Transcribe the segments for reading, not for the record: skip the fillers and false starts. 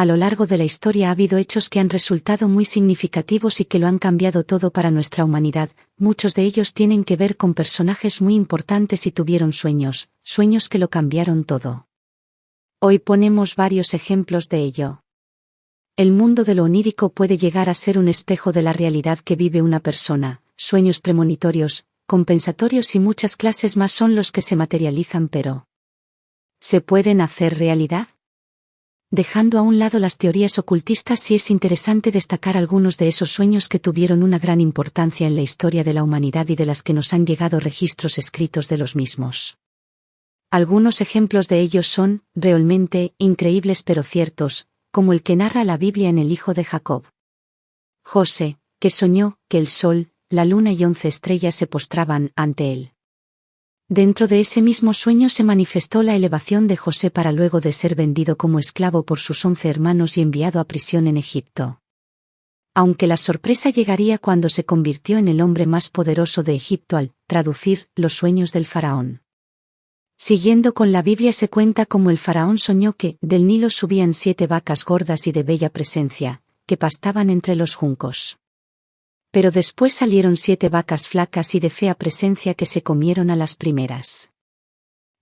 A lo largo de la historia ha habido hechos que han resultado muy significativos y que lo han cambiado todo para nuestra humanidad. Muchos de ellos tienen que ver con personajes muy importantes y tuvieron sueños que lo cambiaron todo. Hoy ponemos varios ejemplos de ello. El mundo de lo onírico puede llegar a ser un espejo de la realidad que vive una persona. Sueños premonitorios, compensatorios y muchas clases más son los que se materializan, pero ¿se pueden hacer realidad? Dejando a un lado las teorías ocultistas, sí es interesante destacar algunos de esos sueños que tuvieron una gran importancia en la historia de la humanidad y de las que nos han llegado registros escritos de los mismos. Algunos ejemplos de ellos son, realmente, increíbles pero ciertos, como el que narra la Biblia en el hijo de Jacob. José, que soñó que el sol, la luna y 11 estrellas se postraban ante él. Dentro de ese mismo sueño se manifestó la elevación de José para luego de ser vendido como esclavo por sus 11 hermanos y enviado a prisión en Egipto. Aunque la sorpresa llegaría cuando se convirtió en el hombre más poderoso de Egipto al traducir los sueños del faraón. Siguiendo con la Biblia se cuenta cómo el faraón soñó que del Nilo subían 7 vacas gordas y de bella presencia, que pastaban entre los juncos. Pero después salieron 7 vacas flacas y de fea presencia que se comieron a las primeras.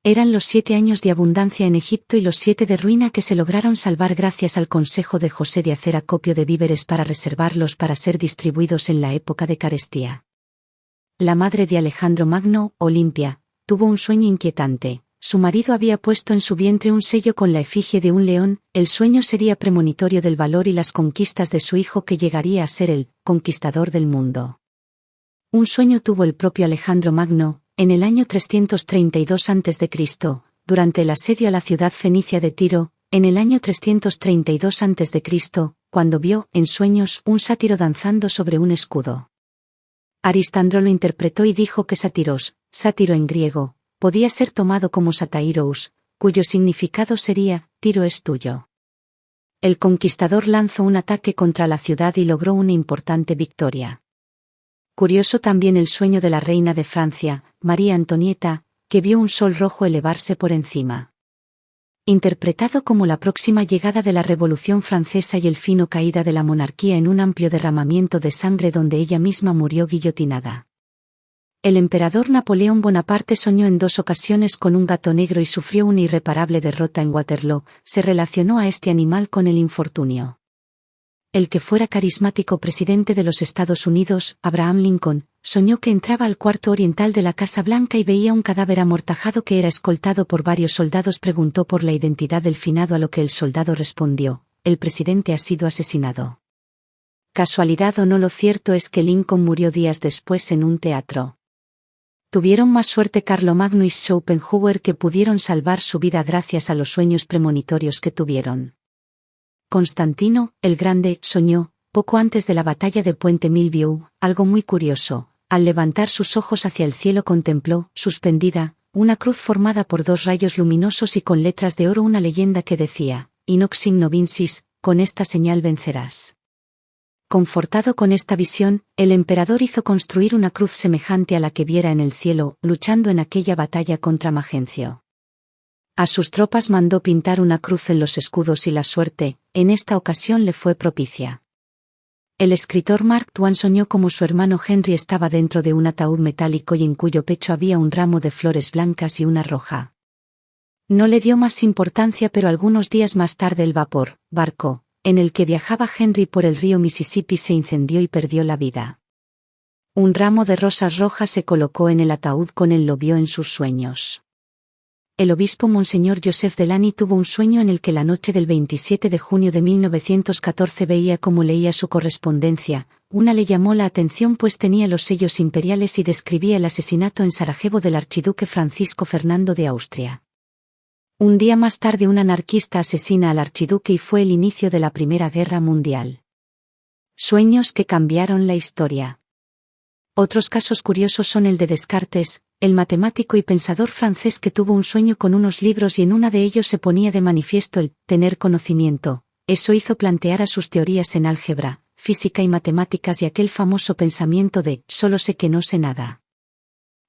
Eran los 7 años de abundancia en Egipto y los 7 de ruina que se lograron salvar gracias al consejo de José de hacer acopio de víveres para reservarlos para ser distribuidos en la época de carestía. La madre de Alejandro Magno, Olimpia, tuvo un sueño inquietante. Su marido había puesto en su vientre un sello con la efigie de un león. El sueño sería premonitorio del valor y las conquistas de su hijo, que llegaría a ser el conquistador del mundo. Un sueño tuvo el propio Alejandro Magno, en el año 332 a.C., durante el asedio a la ciudad fenicia de Tiro, en el año 332 a.C., cuando vio, en sueños, un sátiro danzando sobre un escudo. Aristandro lo interpretó y dijo que sátiros, sátiro en griego, podía ser tomado como satairos, cuyo significado sería, Tiro es tuyo. El conquistador lanzó un ataque contra la ciudad y logró una importante victoria. Curioso también el sueño de la reina de Francia, María Antonieta, que vio un sol rojo elevarse por encima. Interpretado como la próxima llegada de la Revolución Francesa y el fin o caída de la monarquía en un amplio derramamiento de sangre donde ella misma murió guillotinada. El emperador Napoleón Bonaparte soñó en 2 ocasiones con un gato negro y sufrió una irreparable derrota en Waterloo. Se relacionó a este animal con el infortunio. El que fuera carismático presidente de los Estados Unidos, Abraham Lincoln, soñó que entraba al cuarto oriental de la Casa Blanca y veía un cadáver amortajado que era escoltado por varios soldados. Preguntó por la identidad del finado, a lo que el soldado respondió: el presidente ha sido asesinado. Casualidad o no, lo cierto es que Lincoln murió días después en un teatro. Tuvieron más suerte Carlomagno y Schopenhauer, que pudieron salvar su vida gracias a los sueños premonitorios que tuvieron. Constantino, el Grande, soñó, poco antes de la batalla de Puente Milviou, algo muy curioso. Al levantar sus ojos hacia el cielo contempló, suspendida, una cruz formada por 2 rayos luminosos y con letras de oro una leyenda que decía: Inox signo vincis, con esta señal vencerás. Confortado con esta visión, el emperador hizo construir una cruz semejante a la que viera en el cielo, luchando en aquella batalla contra Magencio. A sus tropas mandó pintar una cruz en los escudos y la suerte, en esta ocasión le fue propicia. El escritor Mark Twain soñó como su hermano Henry estaba dentro de un ataúd metálico y en cuyo pecho había un ramo de flores blancas y una roja. No le dio más importancia, pero algunos días más tarde el barco, en el que viajaba Henry por el río Mississippi se incendió y perdió la vida. Un ramo de rosas rojas se colocó en el ataúd, con él lo vio en sus sueños. El obispo Monseñor Joseph Delany tuvo un sueño en el que la noche del 27 de junio de 1914 veía cómo leía su correspondencia. Una le llamó la atención pues tenía los sellos imperiales y describía el asesinato en Sarajevo del archiduque Francisco Fernando de Austria. Un día más tarde un anarquista asesina al archiduque y fue el inicio de la Primera Guerra Mundial. Sueños que cambiaron la historia. Otros casos curiosos son el de Descartes, el matemático y pensador francés, que tuvo un sueño con unos libros y en una de ellos se ponía de manifiesto el tener conocimiento. Eso hizo plantear a sus teorías en álgebra, física y matemáticas y aquel famoso pensamiento de solo sé que no sé nada.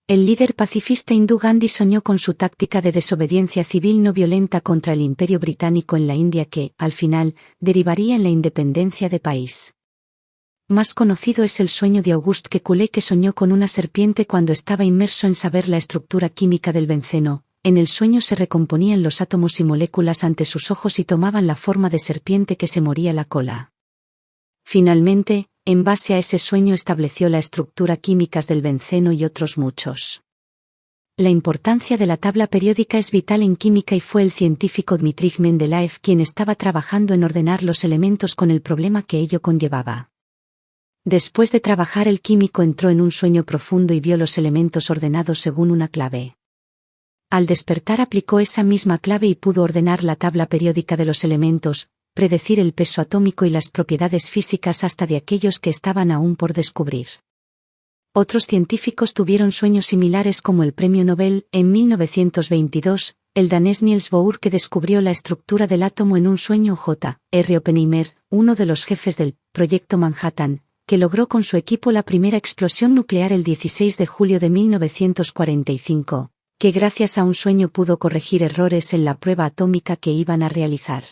El líder pacifista hindú Gandhi soñó con su táctica de desobediencia civil no violenta contra el Imperio Británico en la India que, al final, derivaría en la independencia de país. Más conocido es el sueño de Auguste Kekulé, que soñó con una serpiente cuando estaba inmerso en saber la estructura química del benceno. En el sueño se recomponían los átomos y moléculas ante sus ojos y tomaban la forma de serpiente que se moría la cola. Finalmente, en base a ese sueño estableció la estructura química del benceno y otros muchos. La importancia de la tabla periódica es vital en química y fue el científico Dmitrij Mendeleev quien estaba trabajando en ordenar los elementos con el problema que ello conllevaba. Después de trabajar, el químico entró en un sueño profundo y vio los elementos ordenados según una clave. Al despertar aplicó esa misma clave y pudo ordenar la tabla periódica de los elementos, predecir el peso atómico y las propiedades físicas hasta de aquellos que estaban aún por descubrir. Otros científicos tuvieron sueños similares, como el premio Nobel, en 1922, el danés Niels Bohr, que descubrió la estructura del átomo en un sueño, J. R. Oppenheimer, uno de los jefes del Proyecto Manhattan, que logró con su equipo la primera explosión nuclear el 16 de julio de 1945, que gracias a un sueño pudo corregir errores en la prueba atómica que iban a realizar.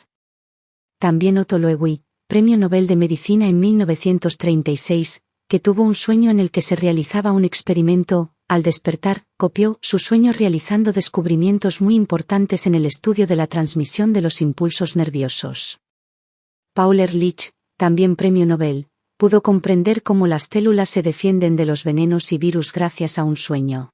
También Otto Loewi, premio Nobel de Medicina en 1936, que tuvo un sueño en el que se realizaba un experimento. Al despertar, copió su sueño realizando descubrimientos muy importantes en el estudio de la transmisión de los impulsos nerviosos. Paul Ehrlich, también premio Nobel, pudo comprender cómo las células se defienden de los venenos y virus gracias a un sueño.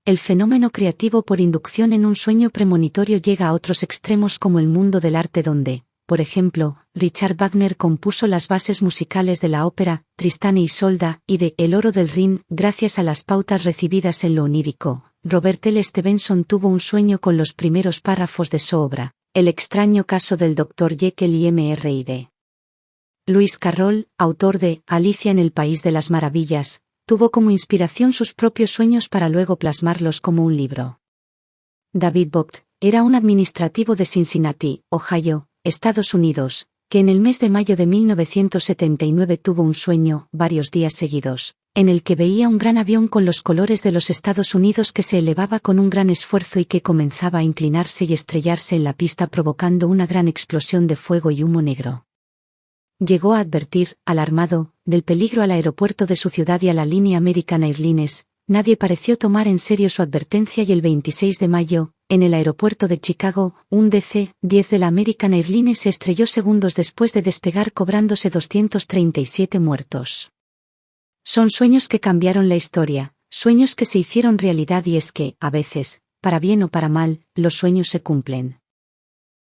El fenómeno creativo por inducción en un sueño premonitorio llega a otros extremos, como el mundo del arte, donde, por ejemplo, Richard Wagner compuso las bases musicales de la ópera Tristán e Isolda y de El oro del Rin gracias a las pautas recibidas en lo onírico. Robert L. Stevenson tuvo un sueño con los primeros párrafos de su obra, El extraño caso del Dr. Jekyll y Mr. Lewis Carroll, autor de Alicia en el País de las Maravillas, tuvo como inspiración sus propios sueños para luego plasmarlos como un libro. David Vogt era un administrativo de Cincinnati, Ohio, Estados Unidos, que en el mes de mayo de 1979 tuvo un sueño, varios días seguidos, en el que veía un gran avión con los colores de los Estados Unidos que se elevaba con un gran esfuerzo y que comenzaba a inclinarse y estrellarse en la pista, provocando una gran explosión de fuego y humo negro. Llegó a advertir, alarmado, del peligro al aeropuerto de su ciudad y a la línea American Airlines. Nadie pareció tomar en serio su advertencia y el 26 de mayo, en el aeropuerto de Chicago, un DC-10 de la American Airlines se estrelló segundos después de despegar, cobrándose 237 muertos. Son sueños que cambiaron la historia, sueños que se hicieron realidad, y es que, a veces, para bien o para mal, los sueños se cumplen.